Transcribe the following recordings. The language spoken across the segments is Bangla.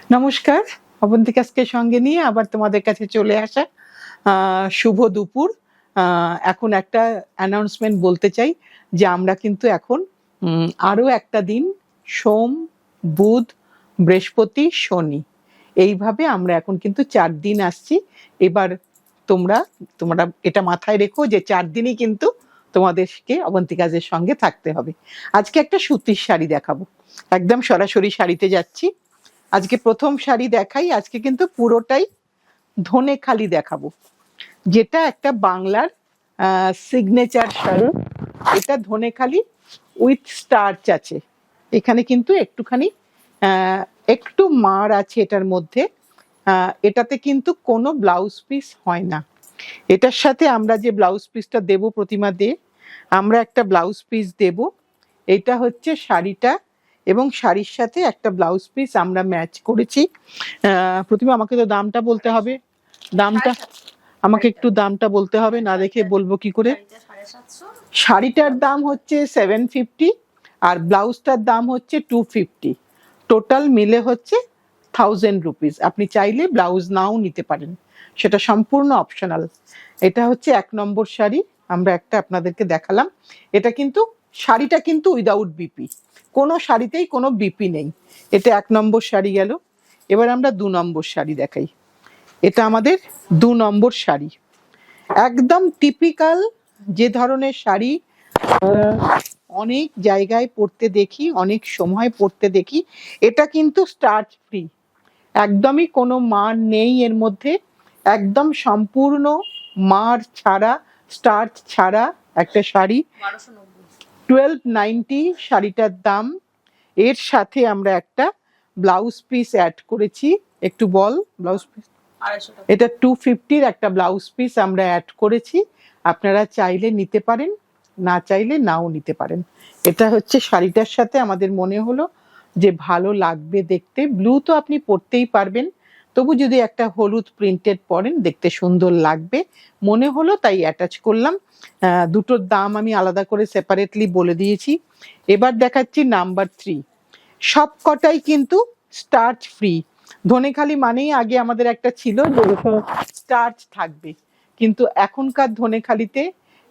নমস্কার, অবন্তিকাকে সঙ্গে নিয়ে আবার তোমাদের কাছে চলে আসা। শুভ দুপুর। এখন একটা অ্যানাউন্সমেন্ট বলতে চাই যে আমরা কিন্তু এখন আরও একটা দিন সোম, বুধ, বৃহস্পতি, শনি এইভাবে আমরা এখন কিন্তু 4 দিন আসছি। এবার তোমরা তোমরা এটা মাথায় রেখো যে 4 দিনই কিন্তু তোমাদেরকে অবন্তিকাজের সঙ্গে থাকতে হবে। আজকে একটা সুতির শাড়ি দেখাবো, একদম সরাসরি শাড়িতে যাচ্ছি। আজকে প্রথম শাড়ি দেখাই, আজকে কিন্তু পুরোটাই ধনেখালি দেখাবো, যেটা একটা বাংলার সিগনেচার শাড়ি। এটা ধনেখালি উইথ স্টার্চ আছে, এখানে কিন্তু একটুখানি একটু মার আছে এটার মধ্যে। এটাতে কিন্তু কোনো ব্লাউজ পিস হয় না। এটার সাথে আমরা যে ব্লাউজ পিসটা দেব, প্রতিমা দে, আমরা একটা ব্লাউজ পিস দেব। এটা হচ্ছে শাড়িটা, এবং শাড়ির সাথে একটা ব্লাউজ পিস আমরা ম্যাচ করেছি। প্রতিমা আমাকে তো দামটা বলতে হবে, দামটা আমাকে একটু দামটা বলতে হবে, না দেখে বলবো কি করে। শাড়িটার দাম হচ্ছে 750 আর ব্লাউজটার দাম হচ্ছে 250, টোটাল মিলে হচ্ছে 1000 রুপিস। আপনি চাইলে ব্লাউজ নাও নিতে পারেন, সেটা সম্পূর্ণ অপশনাল। এটা হচ্ছে 1 নম্বর শাড়ি, আমরা একটা আপনাদেরকে দেখালাম। এটা কিন্তু শাড়িটা কিন্তু উইদাউট বিপি, কোনো শাড়িতেই কোনো বিপি নেই। এটা 1 নম্বর শাড়ি গেল। এবার আমরা 2 নম্বর শাড়ি দেখাই। এটা আমাদের 2 নম্বর শাড়ি, একদম টিপিক্যাল যে ধরনের শাড়ি অনেক জায়গায় পরতে দেখি, অনেক সময় পরতে দেখি। এটা কিন্তু স্টার্চ ফ্রি, একদমই কোনো মার নেই এর মধ্যে, একদম সম্পূর্ণ মার ছাড়া, স্টার্চ ছাড়া একটা শাড়ি। 1290 শাড়িটার দাম। এর সাথে আমরা একটা ব্লাউজ পিস অ্যাড করেছি, একটু বল ব্লাউজ পিস। এটা 250-র একটা ব্লাউজ পিস আমরা অ্যাড করেছি। আপনারা চাইলে নিতে পারেন, না চাইলে নাও নিতে পারেন। এটা হচ্ছে শাড়িটার সাথে আমাদের মনে হলো যে ভালো লাগবে দেখতে। ব্লু তো আপনি পরতেই পারবেন, তবু যদি একটা হলুদ প্রিন্টেড পরেন দেখতে সুন্দর লাগবে মনে হলো, তাই অ্যাটাচ করলাম। দুটোর দাম আমি আলাদা করে সেপারেটলি বলে দিয়েছি। এবার দেখাচ্ছি নাম্বার 3। সব কটাই কিন্তু স্টার্চ ফ্রি। ধনেখালি মানেই আগে আমাদের একটা ছিল যে স্টার্চ থাকবে, কিন্তু এখনকার ধনেখালিতে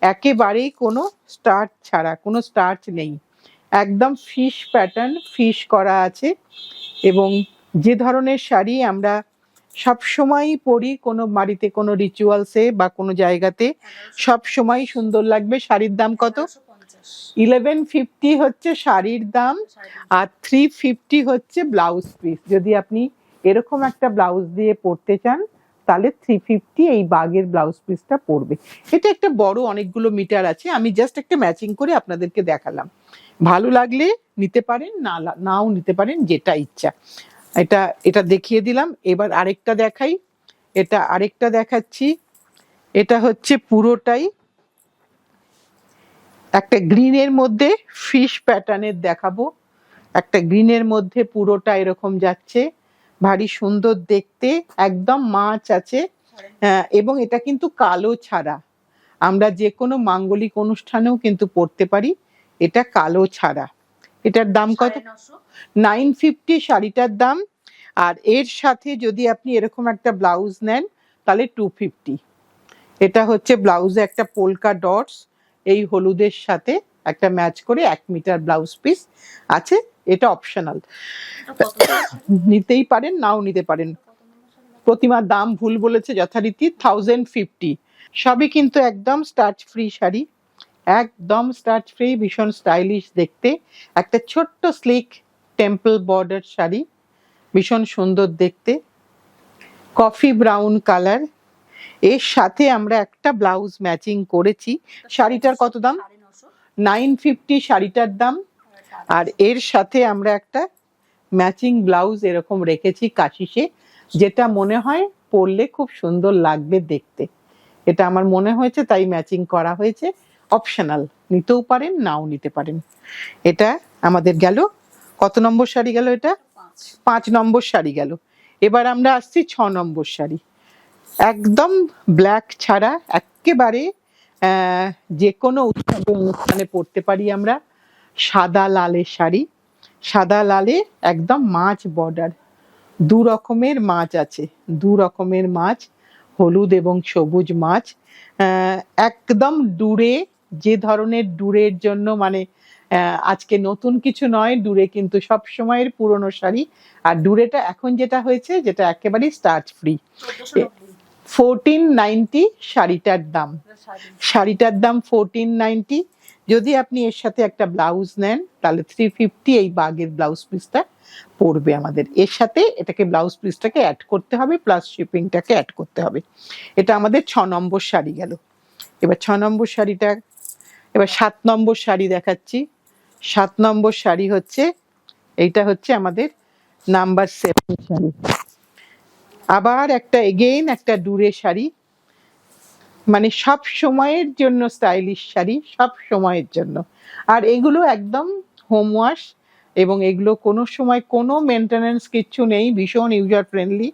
একেবারেই কোনো স্টার্চ ছাড়া, কোনো স্টার্চ নেই, একদম ফিশ প্যাটার্ন, ফিশ করা আছে। এবং যে ধরনের শাড়ি আমরা সব সময়ই পরি কোনো বাড়িতে, কোনো রিচুয়ালসে বা কোনো জায়গাতে, সব সময় সুন্দর লাগবে। শাড়ির দাম কত? 1150 হচ্ছে শাড়ির দাম, আর 350 হচ্ছে ব্লাউজ পিস। যদি আপনি এরকম একটা ব্লাউজ দিয়ে পরতে চান তাহলে 350 এই বাগের ব্লাউজ পিসটা পড়বে। এটা একটা বড়, অনেকগুলো মিটার আছে, আমি জাস্ট একটা ম্যাচিং করে আপনাদেরকে দেখালাম। ভালো লাগলে নিতে পারেন, নাও নিতে পারেন, যেটা ইচ্ছা। এটা এটা দেখিয়ে দিলাম। এবার আরেকটা দেখাই, এটা আরেকটা দেখাচ্ছি। এটা হচ্ছে পুরোটাই একটা গ্রিনের মধ্যে ফিশ প্যাটার্নের দেখাবো। একটা গ্রিনের মধ্যে পুরোটা এরকম যাচ্ছে, ভারী সুন্দর দেখতে, একদম মাছ আছে। এবং এটা কিন্তু কালো ছাড়া, আমরা যে কোনো মাঙ্গলিক অনুষ্ঠানেও কিন্তু পরতে পারি, এটা কালো ছাড়া। এটার দাম কত? 950 শাড়িটার দাম। আর এর সাথে যদি আপনি এরকম একটা ব্লাউজ নেন তাহলে 250। এটা হচ্ছে ব্লাউজে একটা পোলকা ডটস, এই হলুদের সাথে একটা ম্যাচ করে 1 মিটার ব্লাউজ পিস আছে। এটা অপশনাল, নিতেই পারেন, নাও নিতে পারেন। প্রতিমার দাম ভুল বলেছে যথারীতি, 1050। সবই কিন্তু একদম স্টার্চ ফ্রি শাড়ি, একদম স্টার্চ ফ্রি, ভীষণ স্টাইলিশ দেখতে। একটা ছোট্ট স্লিক টেম্পল বর্ডার শাড়ি, ভীষণ সুন্দর দেখতে, কফি ব্রাউন কালার। এর সাথে আমরা একটা ব্লাউজ ম্যাচিং করেছি। শাড়িটার কত দাম? 950 শাড়িটার দাম। আর এর সাথে আমরা একটা ম্যাচিং ব্লাউজ এরকম রেখেছি কাশিসে, যেটা মনে হয় পরলে খুব সুন্দর লাগবে দেখতে। এটা আমার মনে হয়েছে তাই ম্যাচিং করা হয়েছে, অপশনাল, নিতেও পারেন, নাও নিতে পারেন। এটা আমাদের গেল কত নম্বর শাড়ি গেল? এটা 5 নম্বর শাড়ি গেল। এবার আমরা আসছি 6 নম্বর শাড়ি। একদম ব্ল্যাক ছাড়া, একেবারে যে কোনো উৎসবে অনুষ্ঠানে পরতে পারি আমরা। সাদা লালের শাড়ি, সাদা লালে একদম মাছ বর্ডার, দু রকমের মাছ আছে, দু রকমের মাছ, হলুদ এবং সবুজ মাছ। একদম ডুরে, যে ধরনের ডুরের জন্য মানে আজকে নতুন কিছু নয়, ডুরে কিন্তু সব সময়ের পুরনো শাড়ি। আর ডুরেটা এখন যেটা হয়েছে, যেটা একেবারেই স্টার্চ ফ্রি। 1490 শাড়িটার দাম, শাড়িটার দাম 1490। যদি আপনি এর সাথে একটা ব্লাউজ নেন তাহলে 350 এই বাগের ব্লাউজ পিসটা পড়বে আমাদের। এর সাথে এটাকে ব্লাউজ পিসটাকে অ্যাড করতে হবে, প্লাস শিপিংটাকে অ্যাড করতে হবে। এটা আমাদের 6 নম্বর শাড়ি গেল। এবার 6 নম্বর শাড়িটা, এবার 7 নম্বর শাড়ি দেখাচ্ছি। 7 নম্বর শাড়ি হচ্ছে, এইটা হচ্ছে আমাদের নাম্বার 7 শাড়ি। আবার একটা এগেইন একটা ডুরে শাড়ি, মানে সব সময়ের জন্য স্টাইলিশ শাড়ি, সব সময়ের জন্য। আর এগুলো একদম হোম ওয়াশ, এবং এগুলো কোনো সময় কোনো মেনটেনেন্স কিচ্ছু নেই, ভীষণ ইউজার ফ্রেন্ডলি।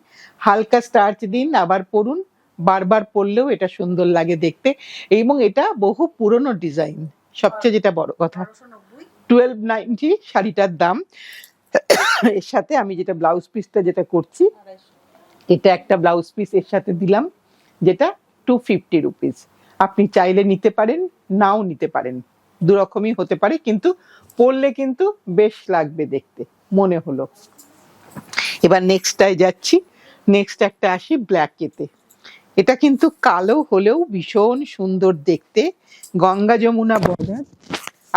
হালকা স্টার্চ দিন, আবার পরুন, বারবার পরলেও এটা সুন্দর লাগে দেখতে। এবং এটা বহু পুরনো ডিজাইন, সবচেয়ে যেটা বড় কথা। 1290 শাড়িটার দাম। এর সাথে আমি যেটা ব্লাউজ পিসটা যেটা করছি, এটা একটা ব্লাউজ পিস এর সাথে দিলাম, যেটা 250 রুপিস। আপনি চাইলে নিতে পারেন, নাও নিতে পারেন, দু রকমই হতে পারে, কিন্তু পরলে কিন্তু বেশ লাগবে দেখতে মনে হলো। এবার নেক্সটটায় যাচ্ছি। নেক্সট একটা আসি ব্ল্যাকেতে। এটা কিন্তু কালো হলেও ভীষণ সুন্দর দেখতে, গঙ্গা যমুনা বর্ডার।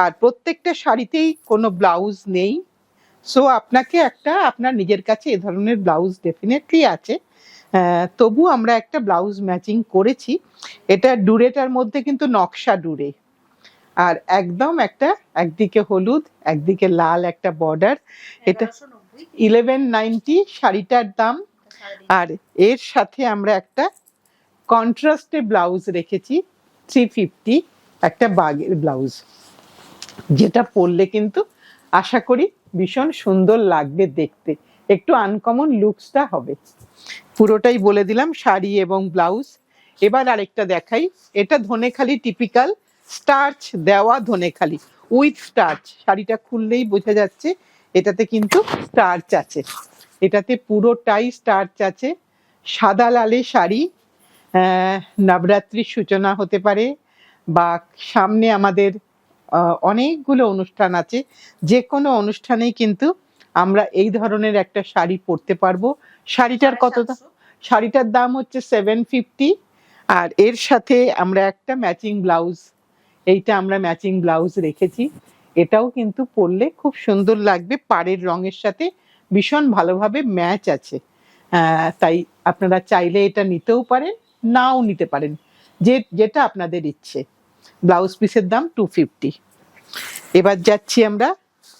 আর প্রত্যেকটা শাড়িতেই কোনো ব্লাউজ নেই, সো আপনাকে একটা আপনার নিজের কাছে এ ধরনের ব্লাউজ ডেফিনেটলি আছে, তবু আমরা একটা ব্লাউজ ম্যাচিং করেছি। এটা ডুরেটার মধ্যে কিন্তু নকশা ডুরে, আর একদম একটা একদিকে হলুদ একদিকে লাল একটা বর্ডার। এটা 1190 শাড়িটার দাম। আর এর সাথে আমরা একটা কন্ট্রাস্টে ব্লাউজ রেখেছি 350, একটা বাগের ব্লাউজ, যেটা পরলে কিন্তু আশা করি ভীষণ সুন্দর লাগবে দেখতে, একটু আনকমন লুকসটা হবে। পুরোটাই বলে দিলাম শাড়ি এবং ব্লাউজ। এবার আরেকটা দেখাই, এটা ধনেখালি টিপিক্যাল স্টার্চ দেওয়া ধনেখালি উইথ স্টার্চ। শাড়িটা খুললেই বোঝা যাচ্ছে এটাতে কিন্তু স্টার্চ আছে, এটাতে পুরোটাই স্টার্চ আছে। সাদা লালে শাড়ি, নবরাত্রির সূচনা হতে পারে, বা সামনে আমাদের অনেকগুলো অনুষ্ঠান আছে, যে কোনো অনুষ্ঠানেই কিন্তু আমরা এই ধরনের একটা শাড়ি পরতে পারবো। শাড়িটার কতটা, শাড়িটার দাম হচ্ছে 750। আর এর সাথে আমরা একটা ম্যাচিং ব্লাউজ, এইটা আমরা ম্যাচিং ব্লাউজ রেখেছি, এটাও কিন্তু পরলে খুব সুন্দর লাগবে, পাড়ের রঙের সাথে ভীষণ ভালোভাবে ম্যাচ আছে। তাই আপনারা চাইলে এটা নিতেও পারেন, নাও নিতে পারেন, যেটা আপনাদের ইচ্ছে। ব্লাউজ পিসের দাম 250। এবার যাচ্ছি আমরা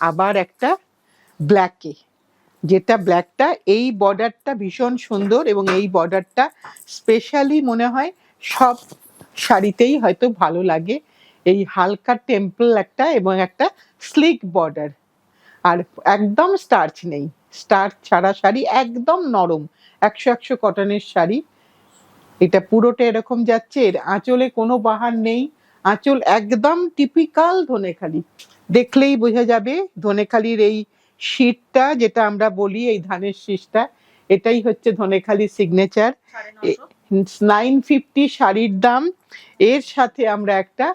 আবার একটা ব্ল্যাকে, যেটা ব্ল্যাকটা এই বর্ডারটা ভীষণ সুন্দর, এবং এই বর্ডারটা স্পেশালি মনে হয় সব শাড়িতেই হয়তো ভালো লাগে। এই হালকা টেম্পল একটা এবং একটা স্লিক বর্ডার, আর একদম স্টার্চ নেই, স্টার্চ ছাড়া শাড়ি, একদম নরম 100 কটনের শাড়ি। এটা পুরোটা এরকম যাচ্ছে, এর আঁচলে কোনো বাহার নেই, আঁচল একদম টিপিক্যাল ধনেখালি, দেখলেই বোঝা যাবে ধনেখালির এই শীটটা, যেটা আমরা বলি এই ধানের শীষটা, এটাই হচ্ছে ধনেখালি সিগনেচার। 950 শাড়ির দাম। এর সাথে আমরা একটা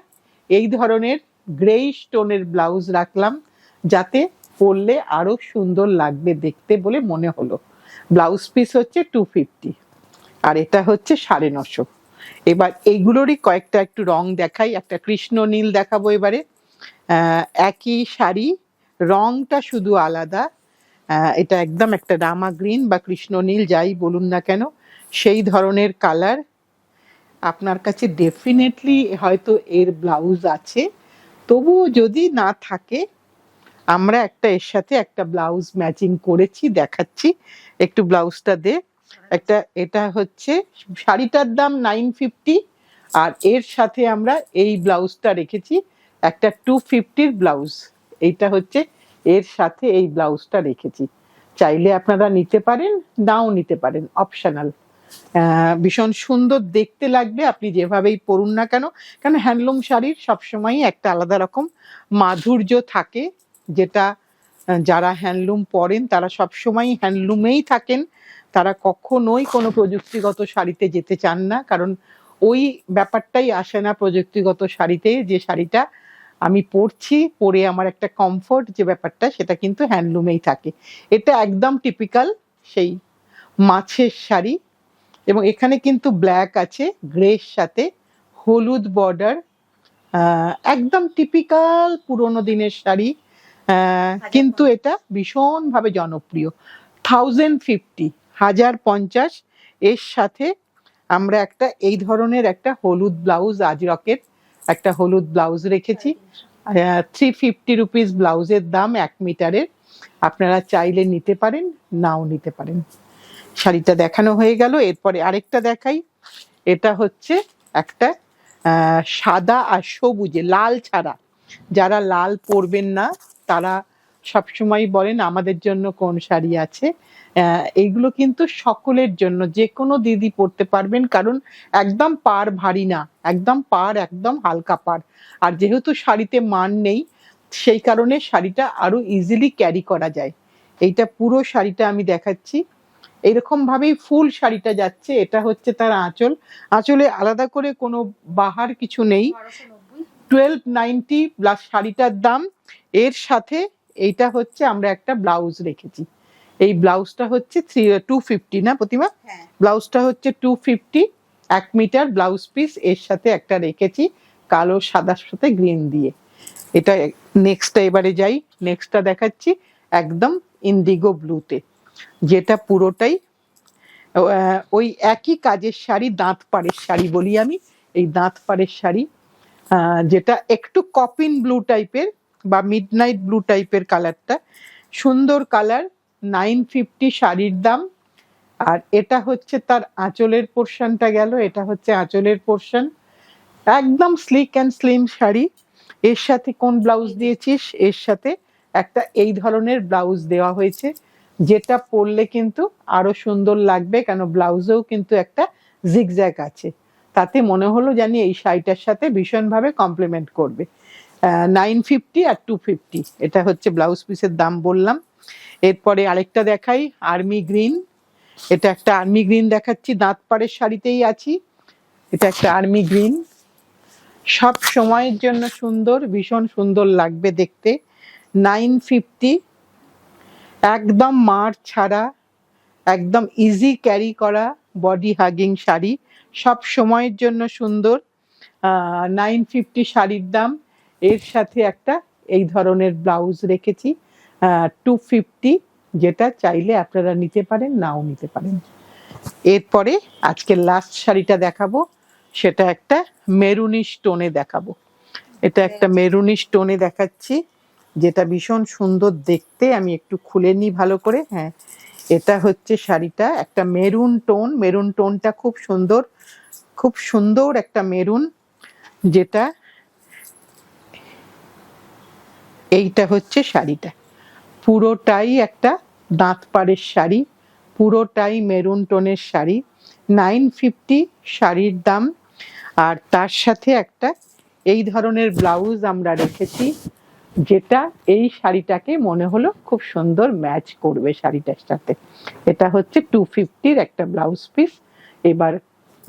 এই ধরনের গ্রে স্টোনের ব্লাউজ রাখলাম, যাতে পরলে আরো সুন্দর লাগবে দেখতে বলে মনে হলো। ব্লাউজ পিস হচ্ছে 250, আর এটা হচ্ছে 950। এবার এইগুলোরই কয়েকটা একটু রং দেখাই, একটা কৃষ্ণ নীল দেখাবো এবারে। একই শাড়ি, রংটা শুধু আলাদা। এটা একদম একটা রামা গ্রিন বা কৃষ্ণ নীল যাই বলুন না কেন, সেই ধরনের কালার। আপনার কাছে ডেফিনেটলি হয়তো এর ব্লাউজ আছে, তবুও যদি না থাকে আমরা একটা এর সাথে একটা ব্লাউজ ম্যাচিং করেছি, দেখাচ্ছি, একটু ব্লাউজটা দে একটা। এটা হচ্ছে শাড়িটার দাম 950, আর এর সাথে আমরা এই ব্লাউজটা রেখেছি একটা 250 ব্লাউজ। এইটা হচ্ছে এর সাথে এই ব্লাউজটা রেখেছি, চাইলে আপনারা নিতে পারেন, নাও নিতে পারেন, অপশনাল। ভীষণ সুন্দর দেখতে লাগবে আপনি যেভাবেই পরুন না কেন, কারণ হ্যান্ডলুম শাড়ির সবসময়ই একটা আলাদা রকম মাধুর্য থাকে, যেটা যারা হ্যান্ডলুম পরেন তারা সবসময় হ্যান্ডলুমেই থাকেন, তারা কখনোই কোনো প্রযুক্তিগত শাড়িতে যেতে চান না, কারণ ওই ব্যাপারটাই আসে না প্রযুক্তিগত শাড়িতে, যে শাড়িটা আমি পরছি, পরে আমার একটা কমফোর্ট যে ব্যাপারটা সেটা কিন্তু হ্যান্ডলুমেই থাকে। এটা একদম টিপিক্যাল সেই মাছের শাড়ি, এবং এখানে কিন্তু ব্ল্যাক আছে গ্রের সাথে হলুদ বর্ডার, একদম টিপিক্যাল পুরোনো দিনের শাড়ি, কিন্তু এটা ভীষণভাবে জনপ্রিয়। 1050, 1050 এর সাথে আমরা একটা এই ধরনের একটা হলুদ ব্লাউজ, আজরকের একটা হলুদ ব্লাউজ রেখেছি। 350 রুপিস ব্লাউজের দাম 1 মিটারের। আপনারা চাইলে নিতে পারেন, নাও নিতে পারেন। শাড়িটা দেখানো হয়ে গেল, এরপরে আরেকটা দেখাই। এটা হচ্ছে একটা সাদা আর সবুজে, লাল ছাড়া, যারা লাল পরবেন না তারা সবসময় বলেন আমাদের জন্য কোন শাড়ি আছে। এইগুলো কিন্তু সকলের জন্য, যে কোনো দিদি পরতে পারবেন, কারণ একদম পাড় ভারী না, একদম পাড় একদম হালকা পাড়। আর যেহেতু শাড়িতে মান নেই, সেই কারণে শাড়িটা আরো ইজিলি ক্যারি করা যায়। এইটা পুরো শাড়িটা আমি দেখাচ্ছি, এইরকম ভাবেই ফুল শাড়িটা যাচ্ছে। এটা হচ্ছে তার আঁচল, আঁচলে আলাদা করে কোনো বাহার কিছু নেই। 1290 প্লাস শাড়িটার দাম। এর সাথে এইটা হচ্ছে আমরা একটা ব্লাউজ রেখেছি, এই ব্লাউজটা হচ্ছে 250 না প্রতিমা? ব্লাউজটা হচ্ছে 250, 1 মিটার ব্লাউজ পিস, এর সাথে একটা রেখেছি কালো সাদার সাথে গ্রিন দিয়ে। এটা নেক্সটটা এবারে যাই, নেক্সটটা দেখাচ্ছি একদম ইন্ডিগো ব্লুতে, যেটা পুরোটাই ওই একই কাজের শাড়ি, দাঁত পাড়ের শাড়ি বলি আমি, এই দাঁত পাড়ের শাড়ি, যেটা একটু কপিন ব্লু টাইপের বা মিডনাইট ব্লু টাইপের কালারটা, সুন্দর কালার। 950 শাড়ির দাম। আর এটা হচ্ছে তার আঁচলের পোর্শনটা গেল, এটা হচ্ছে আঁচলের পোর্শন, একদম স্লিক অ্যান্ড স্লিম শাড়ি। এর সাথে কোন ব্লাউজ দিয়েছিস? এর সাথে একটা এই ধরনের ব্লাউজ দেওয়া হয়েছে, যেটা পরলে কিন্তু আরো সুন্দর লাগবে, কেন ব্লাউজেও কিন্তু একটা জিগজ্যাগ আছে, তাতে মনে হলো জানি এই শাড়িটার সাথে ভীষণভাবে কমপ্লিমেন্ট করবে। 950 আর 250, এটা হচ্ছে ব্লাউজ পিসের দাম বললাম। এরপরে আরেকটা দেখাই, আর্মি গ্রিন। এটা একটা আর্মি গ্রিন দেখাচ্ছি, দাঁত পাড়ের শাড়িতেই আছি। এটা একটা আর্মি গ্রিন, সব সময়ের জন্য সুন্দর, ভীষণ সুন্দর লাগবে দেখতে। 950, একদম মার ছাড়া, একদম ইজি ক্যারি করা বডি হাগিং শাড়ি, সব সময়ের জন্য সুন্দর। 950 শাড়ির দাম। এর সাথে একটা এই ধরনের ব্লাউজ রেখেছি 250, যেটা চাইলে আপনারা নিতে পারেন, নাও নিতে পারেন। এরপরে আজকে লাস্ট শাড়িটা দেখাবো, সেটা একটা মেরুনি স্টোনে দেখাবো। এটা একটা মেরুনি স্টোনে দেখাচ্ছি, যেটা ভীষণ সুন্দর দেখতে। আমি একটু খুলে নিই ভালো করে। হ্যাঁ, এটা হচ্ছে শাড়িটা, একটা মেরুন টোন, মেরুন টোনটা খুব সুন্দর, খুব সুন্দর একটা মেরুন, যেটা এইটা হচ্ছে শাড়িটা, পুরোটাই একটা দাঁত পাড়ের শাড়ি, পুরোটাই মেরুন টোনের শাড়ি। 950 শাড়ির দাম। আর তার সাথে একটা এই ধরনের ব্লাউজ আমরা রেখেছি, যেটা এই শাড়িটাকে মনে হলো খুব সুন্দর ম্যাচ করবে শাড়িটার সাথে। এটা হচ্ছে 250-র একটা ব্লাউজ পিস। এবার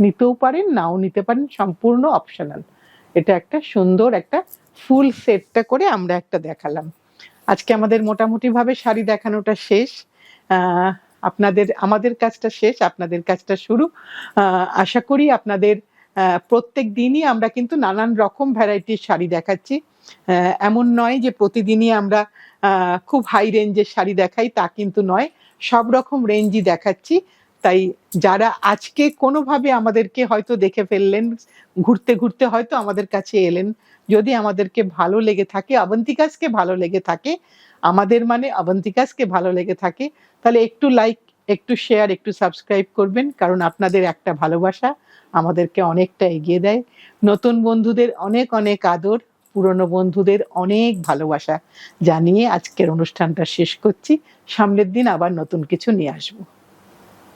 নিতেও পারেন, নাও নিতে পারেন, সম্পূর্ণ অপশনাল। এটা একটা সুন্দর একটা ফুল সেটটা করে আমরা একটা দেখালাম। আজকে আমাদের মোটামুটি ভাবে শাড়ি দেখানোটা শেষ। আমাদের কাজটা শেষ, আপনাদের কাজটা শুরু। আশা করি আপনাদের প্রত্যেক দিনই আমরা কিন্তু নানান রকম ভ্যারাইটির শাড়ি দেখাচ্ছি। এমন নয় যে প্রতিদিনই আমরা খুব হাই রেঞ্জের শাড়ি দেখাই, তা কিন্তু নয়, সব রকম রেঞ্জই দেখাচ্ছি। তাই যারা আজকে কোনোভাবে আমাদেরকে হয়তো দেখে ফেললেন, ঘুরতে ঘুরতে হয়তো আমাদের কাছে এলেন, যদি আমাদেরকে ভালো লেগে থাকে, অবন্তিকাসকে ভালো লেগে থাকে, আমাদের মানে অবন্তিকাসকে ভালো লেগে থাকে, তাহলে একটু লাইক, একটু শেয়ার, একটু সাবস্ক্রাইব করবেন, কারণ আপনাদের একটা ভালোবাসা আমাদেরকে অনেকটা এগিয়ে দেয়। নতুন বন্ধুদের অনেক অনেক আদর, পুরনো বন্ধুদের অনেক ভালোবাসা জানিয়ে আজকের অনুষ্ঠানটা শেষ করছি। সামনের দিন আবার নতুন কিছু নিয়ে আসবো।